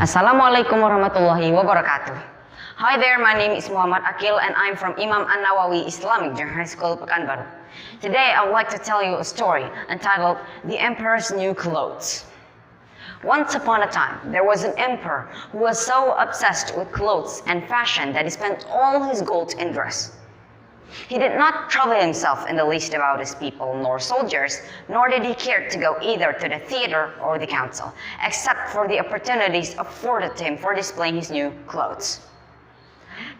Assalamualaikum warahmatullahi wabarakatuh. Hi there, my name is Aqil and I'm from Imam and Nawawi Islamic Junior High School, Pekanbaru. Today I would like to tell you a story entitled The Emperor's New Clothes. Once upon a time, there was an emperor who was so obsessed with clothes and fashion that he spent all his gold in dress. He did not trouble himself in the least about his people nor soldiers, nor did he care to go either to the theater or the council, except for the opportunities afforded to him for displaying his new clothes.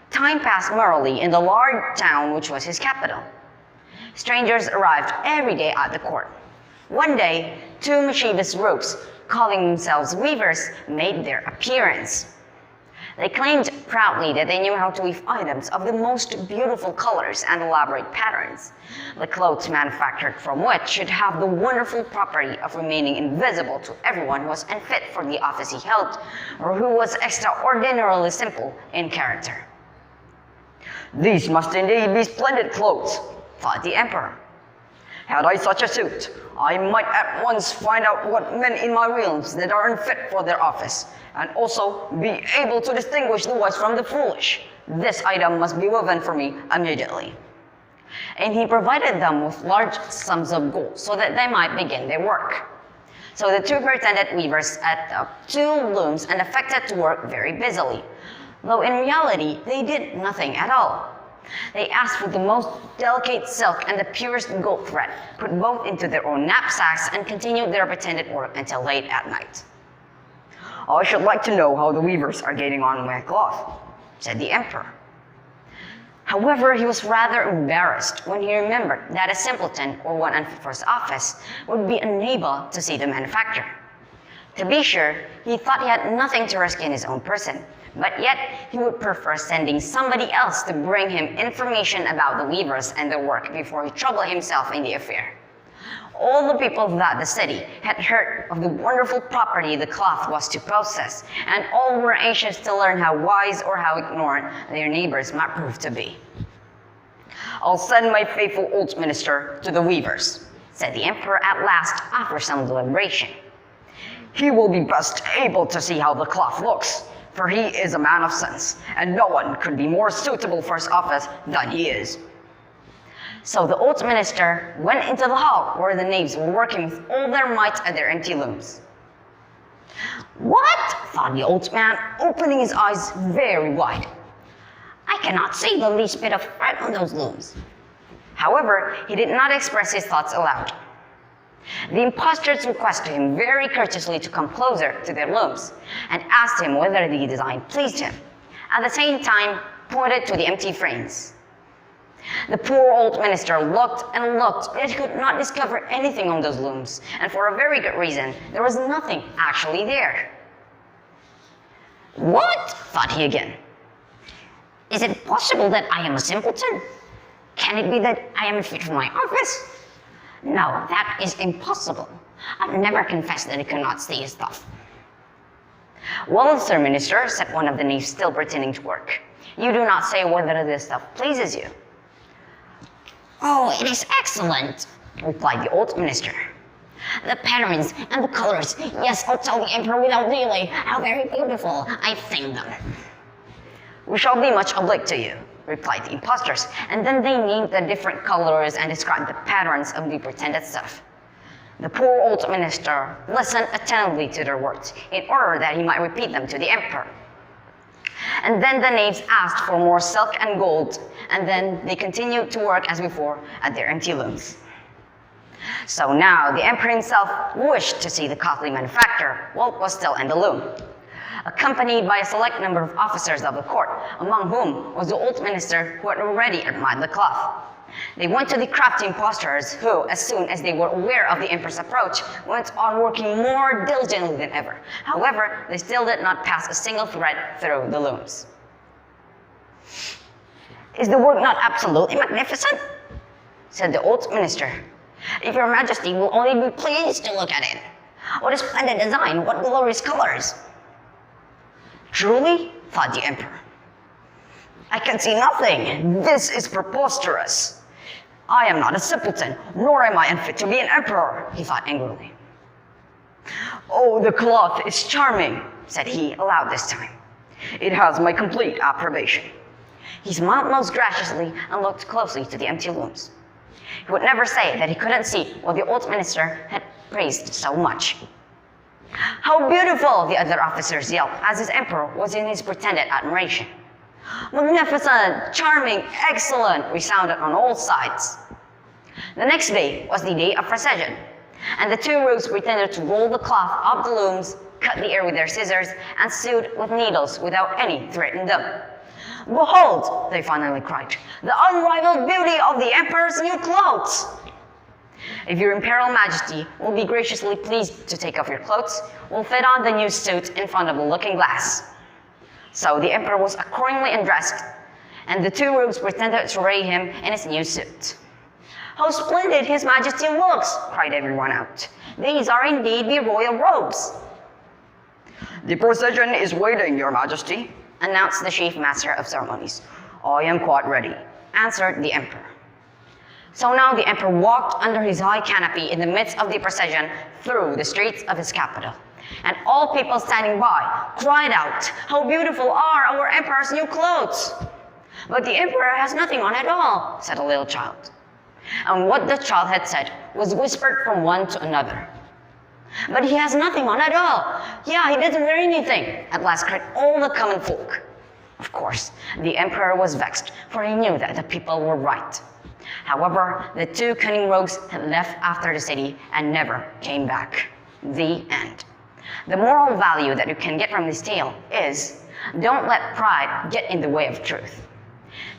Time passed merrily in the large town which was his capital. Strangers arrived every day at the court. One day, two mischievous rogues, calling themselves weavers, made their appearance. They claimed proudly that they knew how to weave items of the most beautiful colors and elaborate patterns. The clothes manufactured from which should have the wonderful property of remaining invisible to everyone who was unfit for the office he held, or who was extraordinarily simple in character. "These must indeed be splendid clothes," thought the emperor. "Had I such a suit, I might at once find out what men in my realms that are unfit for their office, and also be able to distinguish the wise from the foolish. This item must be woven for me immediately." And he provided them with large sums of gold so that they might begin their work. So the two pretended weavers set up two looms and affected to work very busily, though in reality they did nothing at all. They asked for the most delicate silk and the purest gold thread, put both into their own knapsacks, and continued their pretended work until late at night. "I should like to know how the weavers are getting on with cloth," said the emperor. However, he was rather embarrassed when he remembered that a simpleton or one unfit for his office would be unable to see the manufacture. To be sure, he thought he had nothing to risk in his own person, but yet he would prefer sending somebody else to bring him information about the weavers and their work before he troubled himself in the affair. All the people of the city had heard of the wonderful property the cloth was to possess, and all were anxious to learn how wise or how ignorant their neighbors might prove to be. "I'll send my faithful old minister to the weavers," said the emperor at last after some deliberation. "He will be best able to see how the cloth looks, for he is a man of sense, and no one could be more suitable for his office than he is." So the old minister went into the hall where the knaves were working with all their might at their empty looms. "What?" thought the old man, opening his eyes very wide. "I cannot see the least bit of thread on those looms." However, he did not express his thoughts aloud. The impostors requested him very courteously to come closer to their looms and asked him whether the design pleased him, at the same time pointed to the empty frames. The poor old minister looked and looked, yet he could not discover anything on those looms, and for a very good reason. There was nothing actually there. "What?" thought he again. "Is it possible that I am a simpleton? Can it be that I am fit for my office? No, that is impossible. I've never confessed that I could not see his stuff." "Well, sir minister," said one of the knaves, still pretending to work, "you do not say whether this stuff pleases you." "Oh, it is excellent," replied the old minister. "The patterns and the colors, yes, I'll tell the emperor without delay how very beautiful I think them." "We shall be much obliged to you," replied the impostors, and then they named the different colors and described the patterns of the pretended stuff. The poor old minister listened attentively to their words in order that he might repeat them to the emperor. And then the knaves asked for more silk and gold, and then they continued to work as before at their empty looms. So now the emperor himself wished to see the costly manufacture while it was still in the loom, accompanied by a select number of officers of the court, among whom was the old minister who had already admired the cloth. They went to the crafty impostors who, as soon as they were aware of the emperor's approach, went on working more diligently than ever. However, they still did not pass a single thread through the looms. "Is the work not absolutely magnificent?" said the old minister. "If your majesty will only be pleased to look at it. What a splendid design, what glorious colors!" "Truly," thought the emperor, "I can see nothing. This is preposterous. I am not a simpleton, nor am I unfit to be an emperor," he thought angrily. "Oh, the cloth is charming," said he aloud this time. "It has my complete approbation." He smiled most graciously and looked closely to the empty looms. He would never say that he couldn't see what the old minister had praised so much. "How beautiful!" the other officers yelled as his emperor was in his pretended admiration. "Magnificent, charming, excellent," resounded on all sides. The next day was the day of procession, and the two rogues pretended to roll the cloth up the looms, cut the air with their scissors, and sewed with needles without any thread in them. "Behold," they finally cried, "the unrivaled beauty of the emperor's new clothes! If your imperial majesty will be graciously pleased to take off your clothes, we'll fit on the new suit in front of the looking glass." So the emperor was accordingly undressed, and the two rogues pretended to array him in his new suit. "How splendid his majesty looks!" cried everyone out. "These are indeed the royal robes." "The procession is waiting, your majesty," announced the chief master of ceremonies. "I am quite ready," answered the emperor. So now the emperor walked under his high canopy in the midst of the procession through the streets of his capital. And all people standing by cried out, "How beautiful are our emperor's new clothes!" "But the emperor has nothing on at all," said a little child. And what the child had said was whispered from one to another. "But he has nothing on at all. Yeah, he doesn't wear anything," at last cried all the common folk. Of course, the emperor was vexed, for he knew that the people were right. However, the two cunning rogues had left after the city and never came back. The end. The moral value that you can get from this tale is, don't let pride get in the way of truth.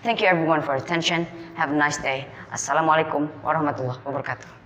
Thank you everyone for your attention. Have a nice day. Assalamualaikum warahmatullahi wabarakatuh.